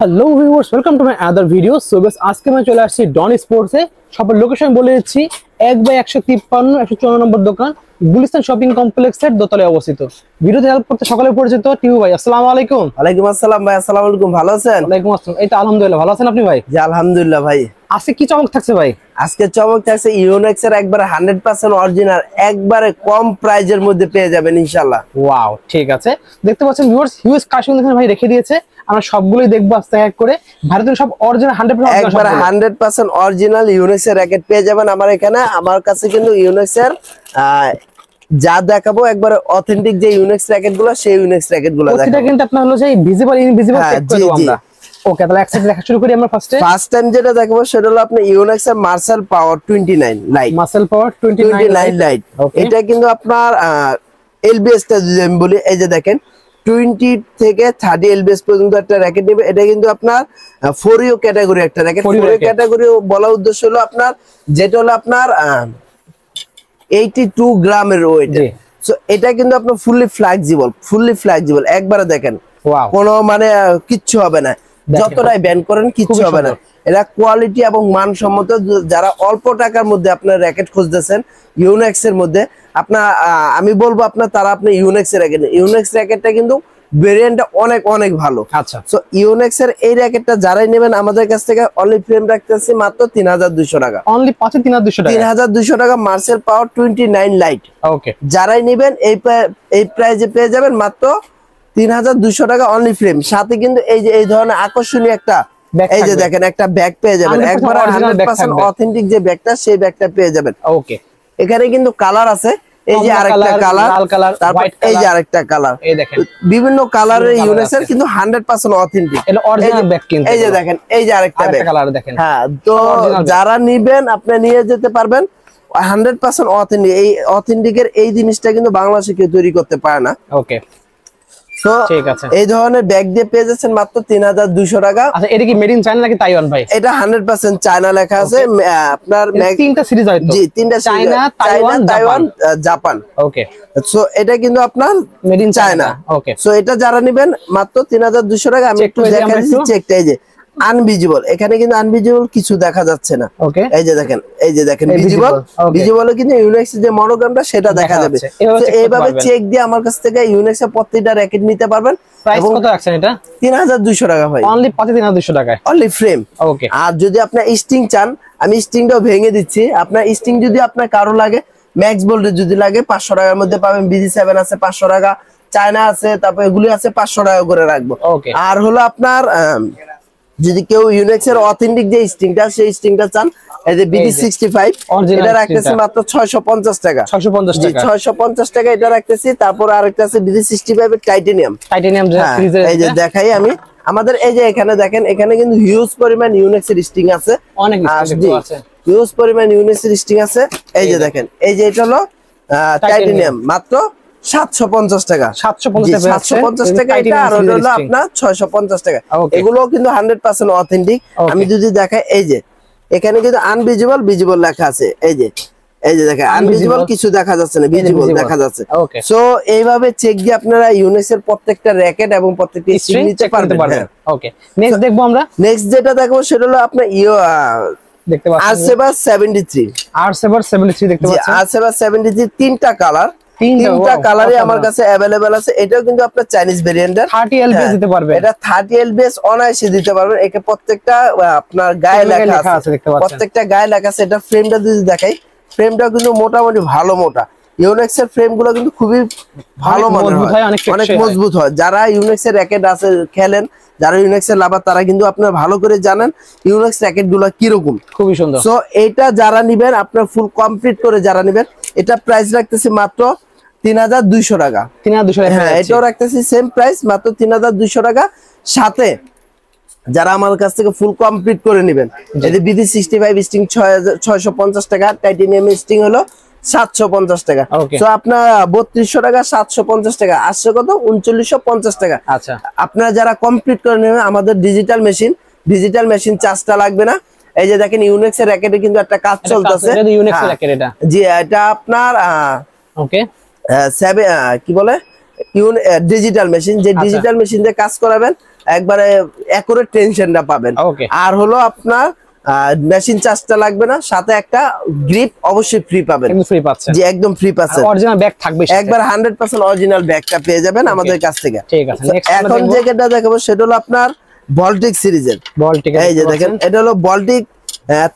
Hello viewers, welcome to my other video. So guys, আজকে আমি চলে আসছি ডন স্পোর্টসে। সবার লোকেশন বলে দিচ্ছি, 1/153 নম্বর দোকান, গুলিস্তান শপিং কমপ্লেক্সের দোতলায় অবস্থিত। ভিডিওতে হেল্প করতে সকলে পরিচিত টিউ ভাই। আসসালামু আলাইকুম। ওয়ালাইকুম আসসালাম ভাই। আসসালামু আলাইকুম, ভালো আছেন? ওয়ালাইকুম আসসালাম। এই তো আলহামদুলিল্লাহ, ভালো আছেন আপনি ভাই? জি আলহামদুলিল্লাহ ভাই। আজকে কি চমক থাকছে ভাই? আজকে চমক থাকছে ইউনেক্স এর একবারে 100% অরিজিনাল, একবারে কম প্রাইজের মধ্যে পেয়ে যাবেন ইনশাআল্লাহ। ওয়াও, ঠিক আছে। দেখতে পাচ্ছেন ভিউয়ার্স, হিউজ কালেকশন এখানে ভাই রেখে দিয়েছে। আমরা সবগুলোই দেখবো আস্তে এক করে। ভারতের সব অরিজিনাল 100% একবারে 100% অরিজিনাল ইউনেক্স এর র‍্যাকেট পেয়ে যাবেন আমার এখানে। আমার কাছে কিন্তু ইউনেক্স এর যা দেখাবো একবারে অথেন্টিক যে ইউনেক্স র‍্যাকেট গুলো, সেই ইউনেক্স র‍্যাকেট গুলো দেখাবো। এটা কিন্তু আপনার হলো যে ভিজিবল ইনভিজিবল চেক করে দেব আমরা। ওকে, তাহলে এক সেকেন্ড দেখা শুরু করি আমরা। ফার্স্ট টাইম যেটা দেখাবো সেটা হলো আপনি ইউনেক্স এর মার্শাল পাওয়ার 29 লাইট। মার্শাল পাওয়ার 29 লাইট। এটা কিন্তু আপনার এলবিএস টা যদি আমি বলি, এই যে দেখেন 20 থেকে 30 এলবিএস পর্যন্ত একটা র‍্যাকেট নেবে। এটা কিন্তু আপনার 4U ক্যাটাগরি একটা র‍্যাকেট। 4U ক্যাটাগরি বলা উদ্দেশ্য হলো আপনার, যেটা হলো আপনার 82 গ্রামের ওয়েট। সো এটা কিন্তু আপনার ফুললি ফ্লেক্সিবল একবারে দেখেন, কোনো মানে কিচ্ছু হবে না, যতটাই ব্যান্ড করেন কিচ্ছু হবে না। এটা কোয়ালিটি এবং মানসম্মত। যারা অল্প টাকার মধ্যে আপনার র‍্যাকেট খুঁজতেছেন ইউনেক্স এর মধ্যে, আপনার আমি বলবো আপনার তারা আপনি ইউনেক্স এর র‍্যাকেট, ইউনেক্স র‍্যাকেটটা কিন্তু ভেরিয়েন্টটা অনেক ভালো। আচ্ছা, সো ইউনেক্স এর এই র‍্যাকেটটা যারাই নেবেন আমাদের কাছ থেকে অনলি ফ্রেম রাখতেছি মাত্র 3200 টাকা। অনলি 3200 টাকা। 3200 টাকা মার্শাল পাওয়ার 29 লাইট। ওকে, যারাই নেবেন এই প্রাইজে পেয়ে যাবেন মাত্র 3200 টাকা অনলি ফ্রেম। সাথে কিন্তু এই যে এই ধরনের আকর্ষণীয় একটা, এই যে দেখেন একটা ব্যাগ পেয়ে যাবেন, একবার 100% অথেন্টিক যে ব্যাগটা, সেই ব্যাগটা পেয়ে যাবেন। ওকে, এখানে কিন্তু কালার আছে, এই যে আরেকটা কালার, তারপর এই যে আরেকটা কালার, এই দেখেন বিভিন্ন কালারের ইউনেক্স এর কিন্তু 100% অথেন্টিক। এটা অরিজিনাল ব্যাগ কিন্তু এই যে দেখেন, এই যে আরেকটা কালার দেখেন। হ্যাঁ, তো যারা নেবেন আপনি নিয়ে যেতে পারবেন 100% অথেন্টিক। এই অথেন্টিকের এই জিনিসটা কিন্তু বাংলাদেশে কেউ তৈরি করতে পারে না। ওকে, তো ঠিক আছে, এই ধরনের ব্যাগ দিয়ে পেয়ে যাচ্ছেন মাত্র 3200 টাকা। আচ্ছা, এটা কি মেড ইন চায়না নাকি তাইওয়ান ভাই? এটা 100% চায়না লেখা আছে। আপনার তিনটা সিরিজ হয়তো। জি, তিনটা সিরিজ, চায়না, তাইওয়ান, জাপান। ওকে, সো এটা কিন্তু আপনার made in China. Okay, so এটা যারা নেবেন মাত্র 3200 টাকা। আমি একটু দেখাচ্ছি চেকটা। এই যে আনভিজিবল, এখানে কিন্তু আনভিজিবল কিছু দেখা যাচ্ছে না। ওকে, এই যে দেখেন ভিজিবল কিন্তু ইউনেক্স যে মনোগ্রামটা সেটা দেখা যাবে। তো এইভাবে চেক দিয়ে আমার কাছ থেকে ইউনেক্স এর প্রত্যেকটা র‍্যাকেট নিতে পারবেন। প্রাইস কত রাখছেন এটা? 3200 টাকা ভাই। অনলি 3200 টাকায় অনলি ফ্রেম। ওকে, আর যদি আপনি স্টিং চান, আমি স্টিংটাও ভেঙে দিচ্ছি। আপনার স্টিং যদি আপনার কারো লাগে, ম্যাক্স বোল্টের যদি লাগে 500 টাকার মধ্যে পাবেন। BG7 আছে 500 টাকা, চায়না আছে, তারপর এগুলি আছে 500 টাকা করে রাখবো। আর হলো আপনার যদি কেউ ইউনেক্স এর অথেন্টিক যে স্টিংটা, সেই স্টিংটা চান, এই যে BD65, এটা রাখতেছি মাত্র 650 টাকা। 650 টাকা এটা রাখতেছি। তারপর আরেকটা আছে BD65 এর টাইটানিয়াম সিরিজের। এই যে দেখাই আমি, আমাদের এই যে এখানে দেখেন, এখানে কিন্তু হিউজ পরিমাণ ইউনেক্স এর স্টিং আছে, অনেক আছে, হিউজ পরিমাণ ইউনেক্স এর স্টিং আছে। এই যে দেখেন, এই যে এটা হলো টাইটানিয়াম, মাত্র 750 টাকা। 750 টাকা এটা। আর হলো আপনার 650 টাকা। এগুলো কিন্তু 100% অথেন্টিক। আমি যদি দেখাই, এই যে এখানে কিন্তু আনভিজিবল, ভিজিবল লেখা আছে। এই যে দেখেন, আনভিজিবল কিছু দেখা যাচ্ছে না, ভিজিবল দেখা যাচ্ছে। সো এইভাবে চেক দিয়ে আপনারা ইউনেক্স এর প্রত্যেকটা র‍্যাকেট এবং প্রত্যেকটা স্ট্রিং নিতে পারবেন। ওকে, নেক্সট দেখবো আমরা। নেক্সট যেটা দেখবো সেটা হলো আপনার দেখতে পাচ্ছেন R7 73 দেখতে পাচ্ছেন। R7 73 তিনটা কালারে আমার কাছে अवेलेबल আছে। এটাও কিন্তু আপনার চাইনিজ ভেরিয়েন্টের 30 এলবিএস দিতে পারবে। এটা 30 এলবিএস অনায়াসে দিতে পারবেন। একে প্রত্যেকটা আপনার গায়ে লেখা আছে, প্রত্যেকটা গায়ে লেখা আছে। এটা ফ্রেমটা যদি দেখাই, ফ্রেমটা কিন্তু মোটামুটি ভালো মোটা। ইউনেক্স এর ফ্রেম গুলো কিন্তু খুবই ভালো মানের হয়, অনেক মজবুত হয়। যারা ইউনেক্স এর র‍্যাকেট আছে খেলেন, যারা ইউনেক্স এর লাভার, তারা কিন্তু আপনারা ভালো করে জানেন ইউনেক্স র‍্যাকেট গুলো কিরকম, খুবই সুন্দর। সো এটা যারা নিবেন, আপনার ফুল কমপ্লিট করে যারা নিবেন, এটা প্রাইস রাখতেছি মাত্র 3200 টাকা। 3200 টাকা। হ্যাঁ, এটাও রাখতেছি সেম প্রাইস, মাত্র 3200 টাকা। সাথে যারা আমার কাছ থেকে ফুল কমপ্লিট করে নেবেন, এই যে BD65 স্টিং 650 টাকা, টাইটানিয়াম স্টিং হলো 750 টাকা। তো আপনার 3200 টাকা, 750 টাকা, আসছে কত 3950 টাকা। আচ্ছা, আপনারা যারা কমপ্লিট করে নেবেন, আমাদের ডিজিটাল মেশিন চার্জটা লাগবে না। এই যে দেখেন ইউনেক্স এর র‍্যাকেটে কিন্তু একটা কাজ চলতেছে। জি, এটা আপনার ওকে কি বলে ডিজিটাল মেশিন, যে ডিজিটাল মেশিন দিয়ে কাজ করাবেন একবারে অ্যাকুরেট টেনশনটা পাবেন। আর হলো আপনার মেশিন চার্জটা লাগবে না, সাথে একটা গ্রিপ অবশ্যই ফ্রি পাবেন। জি একদম ফ্রি পাচ্ছেন, অরিজিনাল ব্যাগ থাকবে, একবার 100% অরিজিনাল ব্যাগটা পেয়ে যাবেন আমাদের কাছ থেকে। ঠিক আছে, এখন যেটা দেখাবো সেটা হলো আপনার ভল্টিক সিরিজের। এই যে দেখেন, এটা হলো ভল্টিক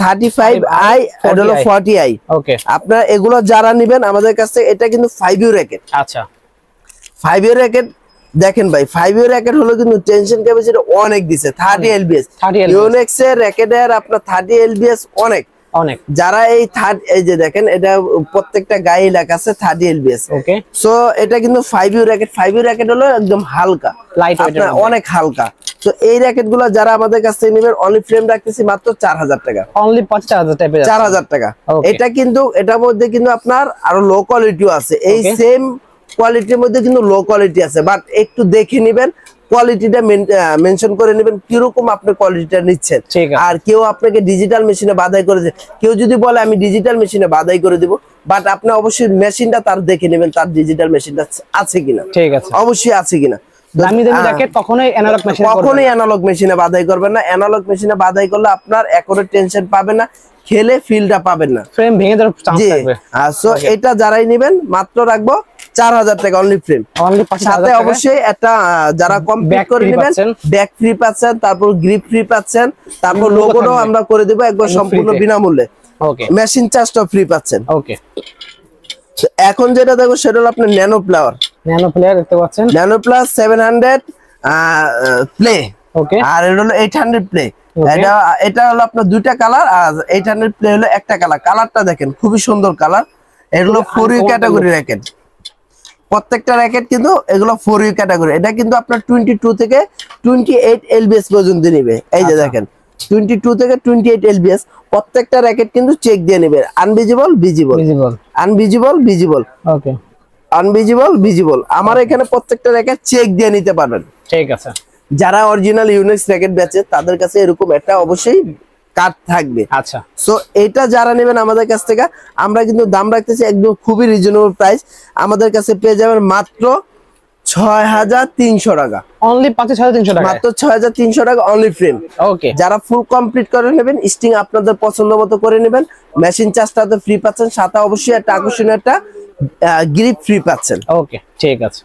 35i, এটা হলো 40i। ওকে, আপনারা এগুলো যারা নেবেন আমাদের কাছ থেকে, এটা কিন্তু 5U র‍্যাকেট। আচ্ছা, 5U র‍্যাকেট দেখেন ভাই, 5U র‍্যাকেট হলো কিন্তু টেনশন ক্যাপাসিটি অনেক দিছে, 30 lbs। ইউনিক্স এর র‍্যাকেটের আপনার 30 lbs অনেক অনেক। যারা এই এই যে দেখেন, এটা প্রত্যেকটা গায়ে লেখা আছে 30 lbs। ওকে, সো এটা কিন্তু 5U র‍্যাকেট। 5U র‍্যাকেট হলো একদম হালকা, লাইট ওয়েট, অনেক হালকা। তো এই র‍্যাকেট গুলো যারা আমাদের কাছ থেকে নেবেন, অনলি ফ্রেম রাখতেছি মাত্র 4000 টাকা, অনলি 4000 টাকা, 4000 টাকা। এটা কিন্তু এটার মধ্যে কিন্তু আপনার আরো লো কোয়ালিটিও আছে, এই সেম কোয়ালিটির মধ্যে কিন্তু লো কোয়ালিটি আছে, বাট একটু দেখে নেবেন, কোয়ালিটিটা মেনশন করে নেবেন কিরকম আপনি কোয়ালিটিটা নিচ্ছেন। আর কেউ আপনাকে ডিজিটাল মেশিনে বাধাই করে দেয়, কেউ যদি বলে আমি ডিজিটাল মেশিনে বাধাই করে দিব, বাট আপনি অবশ্যই মেশিনটা তার দেখে নেবেন, তার ডিজিটাল মেশিনটা আছে কিনা। ঠিক আছে, অবশ্যই আছে কিনা। কখনোই অ্যানালগ মেশিনে বাধাই করবেন না। অ্যানালগ মেশিনে বাধাই করলে আপনার অ্যাকুরেট টেনশন পাবেন না, খেলে ফিলটা পাবেন না, ফ্রেম ভেঙে যাওয়ার চান্স থাকবে। সো এটা যারাই নেবেন মাত্র রাখবো 4000 টাকা অনলি ফ্রেম। সাথে অবশ্যই একটা যারা কমপ্লিট করে নেবেন, ব্যাক ফ্রি পাচ্ছেন, তারপর গ্রিপ ফ্রি পাচ্ছেন, তারপর লোগোটাও আমরা করে দেব একবার সম্পূর্ণ বিনামূল্যে। ওকে, মেশিন চার্জটাও ফ্রি পাচ্ছেন। ওকে, এখন যেটা দেখো সেটা হলো আপনার ন্যানো প্লায়ার। ন্যানো প্লায়ার দেখতে পাচ্ছেন, ন্যানো প্লাস 700 প্লে। ওকে, আর এটা হলো 800 প্লে। এটা হলো আপনার দুইটা কালার, আর 800 প্লে হলো একটা কালার। কালারটা দেখেন খুবই সুন্দর কালার। এগুলো 4U ক্যাটাগরি র‍্যাকেট, প্রত্যেকটা র‍্যাকেট কিন্তু এগুলো 4U ক্যাটাগরি। এটা কিন্তু আপনার 22 থেকে 28 lbs পর্যন্ত নেবে। এই যে দেখেন, 22 থেকে 28 lbs প্রত্যেকটা র‍্যাকেট কিন্তু চেক দিয়ে নেবে, আনভিজিবল, ভিজিবল, আনভিজিবল, ভিজিবল। ওকে, আনভিজিবল, ভিজিবল। আমার এখানে প্রত্যেকটা র‍্যাকেট চেক দিয়ে নিতে পারবেন। ঠিক আছে, যারা অরিজিনাল ইউনিক্স র‍্যাকেট বেচে তাদের কাছে এরকম একটা অবশ্যই কার্ড থাকবে। আচ্ছা, সো এটা যারা নেবেন আমাদের কাছ থেকে, আমরা কিন্তু দাম রাখতেছি একদম খুবই রিজনেবল প্রাইস। আমাদের কাছে পেয়ে যাবেন মাত্র 6300 টাকা, অনলি 6300 টাকা, মাত্র 6300 টাকা অনলি ফ্রেম। ওকে, যারা ফুল কমপ্লিট করে নেবেন, স্টিং আপনাদের পছন্দ মতো করে নেবেন, মেশিন চার্জটা তো ফ্রি পাচ্ছেন, সাথে অবশ্যই একটা আকর্ষণীয় একটা গ্রিপ ফ্রি পাচ্ছেন। ওকে, ঠিক আছে।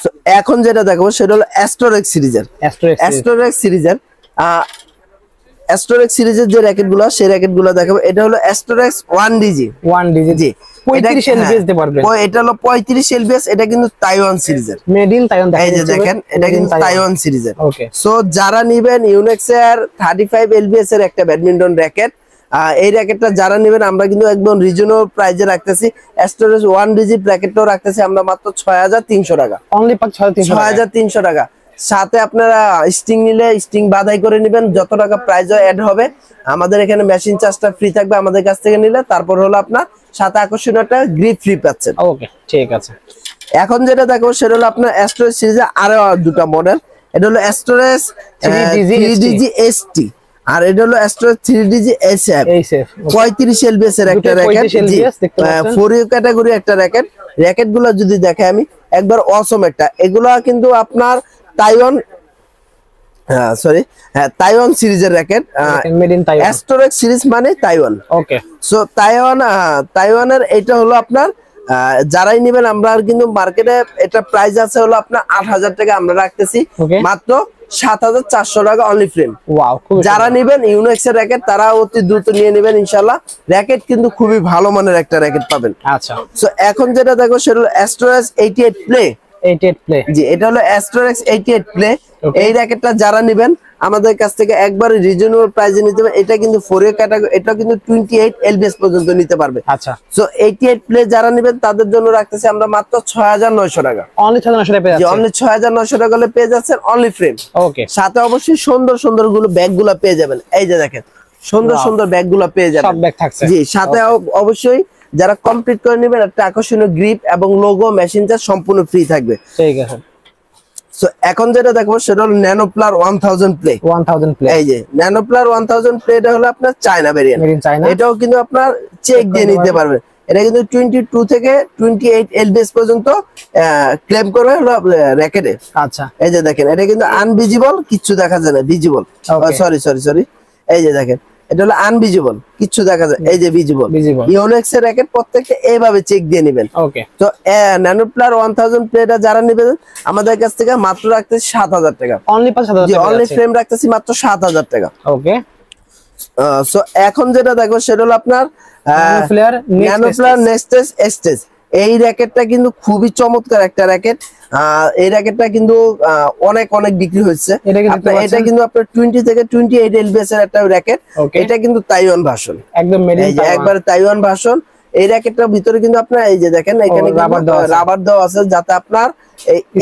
সো এখন যেটা দেখাবো সেটা হলো অ্যাস্ট্রোরেক্স সিরিজের। অ্যাস্ট্রোরেক্স সিরিজের অ্যাস্ট্রোরেক্স সিরিজের যে র‍্যাকেটগুলো, সেই র‍্যাকেটগুলো দেখাবো। এটা হলো অ্যাস্ট্রোরেক্স 1DG। 1DG, জি, 35 lbs দিতে পারবেন। এটা হলো 35 lbs। এটা কিন্তু তাইওয়ান সিরিজের, মেড ইন তাইওয়ান। এই যে দেখেন, এটা কিন্তু তাইওয়ান সিরিজের। ওকে, সো যারা নেবেন ইউনিক্স এর 35 lbs এর একটা ব্যাডমিন্টন র‍্যাকেট, এই র‍্যাকেটটা যারা নেবেন আমরা কিন্তু একদম রিজনেবল প্রাইসে রাখতেছি। অ্যাস্ট্রোরেক্স 1DG র‍্যাকেটটাও রাখতেছি আমরা মাত্র 6300 টাকা, অনলি 6300 টাকা। সাথে আপনারা স্টিং নিলে স্টিং বাধাই করে নেবেন, যত টাকা প্রাইস অ্যাড হবে। আমাদের এখানে মেশিন চার্জটা ফ্রি থাকবে আমাদের কাছ থেকে নিলে। তারপর হলো আপনার সাথে আকর্ষণীয় একটা গ্রিপ ফ্রি পাচ্ছেন। ওকে, ঠিক আছে। এখন যেটা দেখো সেটা হলো আপনার অ্যাস্ট্রোরেক্স সিরিজের আরো দুটো মডেল। এটা হলো অ্যাস্ট্রোরেক্স 3DG ST, আর এটা হলো অ্যাস্ট্রোরেক্স 3DG SF। 35 lbs এর একটা র‍্যাকেট, 4U ক্যাটাগরি একটা র‍্যাকেট। র‍্যাকেট গুলো যদি দেখে আমি একবার অসম একটা, এগুলা কিন্তু আপনার তাইওয়ান, তাইওয়ান সিরিজের র‍্যাকেট। অ্যাস্ট্রোরেক্স সিরিজ মানে তাইওয়ান। ওকে, সো তাইওয়ানের এটা হলো আপনার যারাই নেবেন, আমরা কিন্তু মার্কেটে এটা প্রাইস আছে হলো আপনার 8000 টাকা, আমরা রাখতেছি মাত্র 7400 টাকা অনলি ফ্রেম। ওয়াও, যারা নেবেন ইউনিক্স এর র‍্যাকেট তারা অতি দ্রুত নিয়ে নেবেন ইনশাআল্লাহ। র‍্যাকেট কিন্তু খুবই ভালো মানের একটা র‍্যাকেট পাবেন। আচ্ছা, সো এখন যেটা দেখো সেটা হলো অ্যাস্ট্রোরেক্স 88 প্লে। 88 প্লে, জি, এটা হলো অ্যাস্ট্রোরেক্স 88 প্লে। এই র‍্যাকেটটা যারা নেবেন আমাদের কাছ থেকে একবারে রিজনেবল প্রাইসে নিতে পারবেন। এটা কিন্তু 4U ক্যাটাগরি, এটা কিন্তু 28 lbs পর্যন্ত নিতে পারবে। আচ্ছা, সো 88 প্লে যারা নেবেন তাদের জন্য রাখতেছি আমরা মাত্র 6900 টাকা, অনলি 6900 টাকা পেয়ে যাচ্ছেন। অনলি 6900 টাকা হলে পেয়ে যাচ্ছেন অনলি ফ্রেম। ওকে, সাথে অবশ্যই সুন্দর সুন্দর গুলো ব্যাগগুলো পেয়ে যাবেন। এই যে দেখেন, সুন্দর সুন্দর ব্যাগগুলো পেয়ে যাবেন, সব ব্যাগ থাকছে। জি, সাথে অবশ্যই যারা কমপ্লিট করে নেবেন একটা আকর্ষণীয় গ্রিপ এবং লোগো, মেশিন চার্জ সম্পূর্ণ ফ্রি থাকবে। ঠিক আছে। সো এখন যেটা দেখবো সেটা হলো ন্যানো প্লার 1000 প্লে। 1000 প্লে, এই যে ন্যানো প্লার 1000 প্লে, এটা হলো আপনার চায়না ভেরিয়েন্ট। এটাও কিন্তু আপনার চেক দিয়ে নিতে পারবেন। এটা কিন্তু 22 থেকে 28 এলবিএস পর্যন্ত ক্লেম করবে হলো র‍্যাকেটে। আচ্ছা, এই যে দেখেন এটা কিন্তু আনভিজিবল, কিচ্ছু দেখা যায় না, ভিজিবল, সরি এই যে দেখেন এটা হলো আনভিজিবল, কিচ্ছু দেখা যায়, এই যে ভিজিবল। ইউনিক্স এর র‍্যাকেট প্রত্যেকটা এইভাবে চেক দিয়ে নেবেন। ওকে, তো ন্যানোপ্লার 1000 প্লেটা যারা নেবেন আমাদের কাছ থেকে মাত্র রাখতেছি 7000 টাকা, অনলি 5000 টাকা, অনলি ফ্রেম রাখতেছি মাত্র 7000 টাকা। ওকে, সো এখন যেটা দেখো সেটা হলো আপনার ন্যানোপ্লার নেক্সটেস এস্টেস। এই র‍্যাকেটটা কিন্তু খুবই চমৎকার একটা র‍্যাকেট। এই র‍্যাকেটটা কিন্তু অনেক বিক্রি হচ্ছে। এটা কিন্তু আপনার 20 থেকে 28 এলবিএস এর একটা র‍্যাকেট। এটা কিন্তু তাইওয়ান ভার্সন, একদম একবার তাইওয়ান ভার্সন। এই র‍্যাকেটটার ভিতরে কিন্তু আপনার এই যে দেখেন এখানে রাবার দেওয়া আছে যাতে আপনার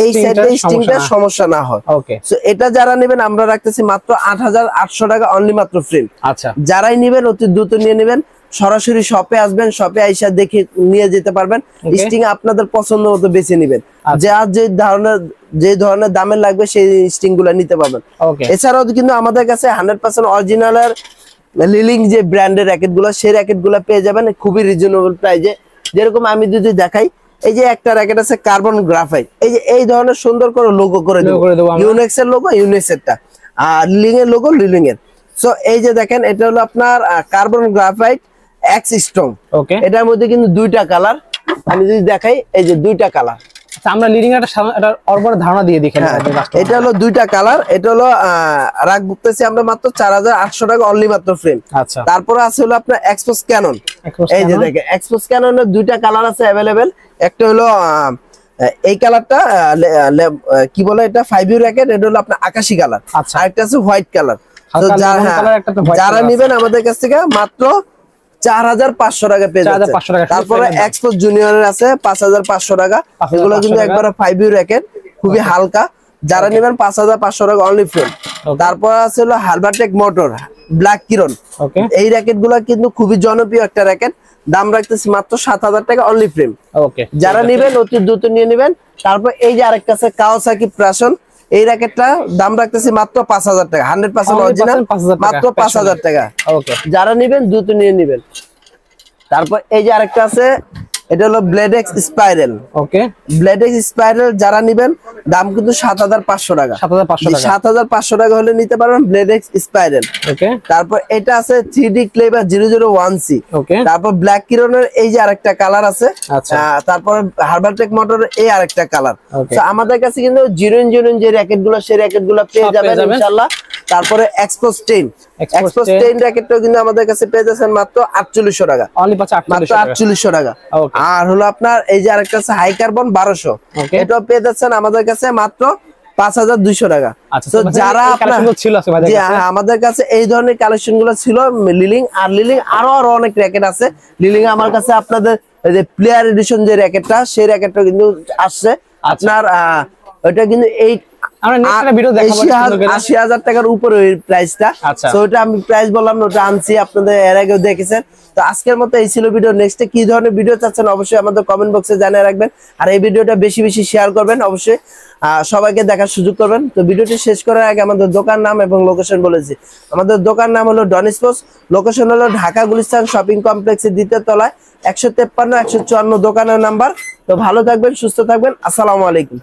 এই সাইডে স্টিংটার সমস্যা না হয়। সো এটা যারা নেবেন আমরা রাখতেছি মাত্র 8800 টাকা, অনলি মাত্র ফ্রেম। আচ্ছা, যারাই নেবেন অতি দ্রুত নিয়ে নেবেন, সরাসরি শপে আসবেন, শপে আইসা দেখে নিয়ে যেতে পারবেন। স্টিং আপনাদের পছন্দ মতো বেছে নেবেন, যে ধরনের দামের লাগবে সেই স্টিং গুলা নিতে পারবেন। এছাড়াও কিন্তু আমাদের কাছে 100% অরিজিনাল এর লিলিং যে ব্র্যান্ডের র‍্যাকেট গুলো, সেই র‍্যাকেট গুলো পেয়ে যাবেন খুবই রিজনেবল প্রাইসে। যেরকম আমি যদি দেখাই, এই যে একটা র‍্যাকেট আছে কার্বন গ্রাফাইট, এই যে এই ধরনের সুন্দর করে লোগো করে দেব, ইউনিক্স এর লোগো ইউনিক্স এরটা, আর লিলিং এর লোগো লিলিং এর। সো এই যে দেখেন এটা হলো আপনার কার্বন গ্রাফাইট এক্স স্ট্রং। ওকে, এটার মধ্যে কিন্তু দুইটা কালার, আমি যদি দেখাই এই যে দুইটা কালার। আচ্ছা, আমরা লিডিং একটা অল্প ধারণা দিয়ে দেখেন। এটা হলো দুইটা কালার, এটা হলো রাখতেছি আমরা মাত্র 4800 টাকা, অনলি মাত্র ফ্রেম। আচ্ছা, তারপরে আছে হলো আপনার এক্সপোস ক্যানন। এই যে দেখেন এক্সপোস ক্যাননের দুইটা কালার আছে अवेलेबल। একটা হলো এই কালারটা কি বলে এটা 5U র‍্যাকেট, এটা হলো আপনার আকাশী কালার। আচ্ছা, আরেকটা আছে হোয়াইট কালার। তো যারা নেবেন আমাদের কাছ থেকে মাত্র 4500 টাকা পেয়ে যাচ্ছে। তারপরে এক্সপোস জুনিয়রের আছে 5500 টাকা, এগুলো কিন্তু একবারে 5U র‍্যাকেট, খুবই হালকা। যারা নেবেন 5500 টাকা, অনলি ফ্রেম। তারপর আছে হলো হারবারটেক মোটর ব্ল্যাক কিরণ। এই র‍্যাকেট গুলো কিন্তু খুবই জনপ্রিয় একটা র‍্যাকেট, দাম রাখতেছি মাত্র 7000 টাকা, অনলি ফ্রেম। যারা নেবেন অতি দ্রুত নিয়ে নেবেন। তারপর এই যে আরেকটা আছে কাওয়াসাকি প্রাশন, এই র‍্যাকেটটা দাম রাখতেছি মাত্র 5000 টাকা, 100% অরিজিনাল, মাত্র 5000 টাকা। যারা নেবেন দ্রুত নিয়ে নেবেন। তারপর এই যে আরেকটা আছে, এটা হলো ব্লেডেক্স স্পাইরাল। ওকে, ব্লেডেক্স স্পাইরাল যারা নেবেন দাম কিন্তু 7500 টাকা, 7500 টাকা হলে নিতে পারবেন ব্লেডেক্স স্পাইরাল। ওকে, তারপর এটা আছে 3D ক্লেভার 001C। ওকে, তারপর ব্ল্যাক কিরনের এই যে আরেকটা কালার আছে। তারপর হারবারটেক মোটরের এই আরেকটা কালার। তো আমাদের কাছে কিন্তু জিরোইন যে র‍্যাকেট গুলো, সেই র‍্যাকেট গুলো পেয়ে যাবেন ইনশাআল্লাহ। তারপরে এক্সপোস 10 র‍্যাকেটটাও কিন্তু আমাদের কাছে পেয়ে যাচ্ছেন মাত্র 4800 টাকা, মাত্র 4800 টাকা। আর হলো আপনার এই যে আরেকটা আছে হাই কার্বন 1200, এটাও পেয়ে যাচ্ছেন আমাদের কাছে মাত্র 5200 টাকা। তো যারা আমাদের কাছে এই ধরনের কালেকশন গুলো ছিল লিলিং, আর লিলিং আরো অনেক র‍্যাকেট আছে। লিলিং আমার কাছে আপনাদের যে প্লেয়ার এডিশন যে র‍্যাকেটটা, সেই র‍্যাকেটটা কিন্তু আসছে আপনার, ওটা কিন্তু 80,000 টাকার উপরে প্রাইসটা। তো ওটা আমি প্রাইস বললাম, ওটা আনছি, আপনাদের এর আগেও দেখেছেন। তো আজকের মতো এই ছিল ভিডিও। নেক্সট কি ধরনের ভিডিও চাচ্ছেন অবশ্যই আমাদের কমেন্ট বক্সে জানিয়ে রাখবেন, আর এই ভিডিওটা বেশি শেয়ার করবেন, অবশ্যই সবাইকে দেখার সুযোগ করবেন। তো ভিডিওটি শেষ করার আগে আমাদের দোকান নাম এবং লোকেশন বলেছি। আমাদের দোকান নাম হলো ডন স্পোর্টস, লোকেশন হলো ঢাকা গুলিস্তান শপিং কমপ্লেক্সের 2য় তলায় 153-154 দোকানের নাম্বার। তো ভালো থাকবেন, সুস্থ থাকবেন, আসসালামু আলাইকুম।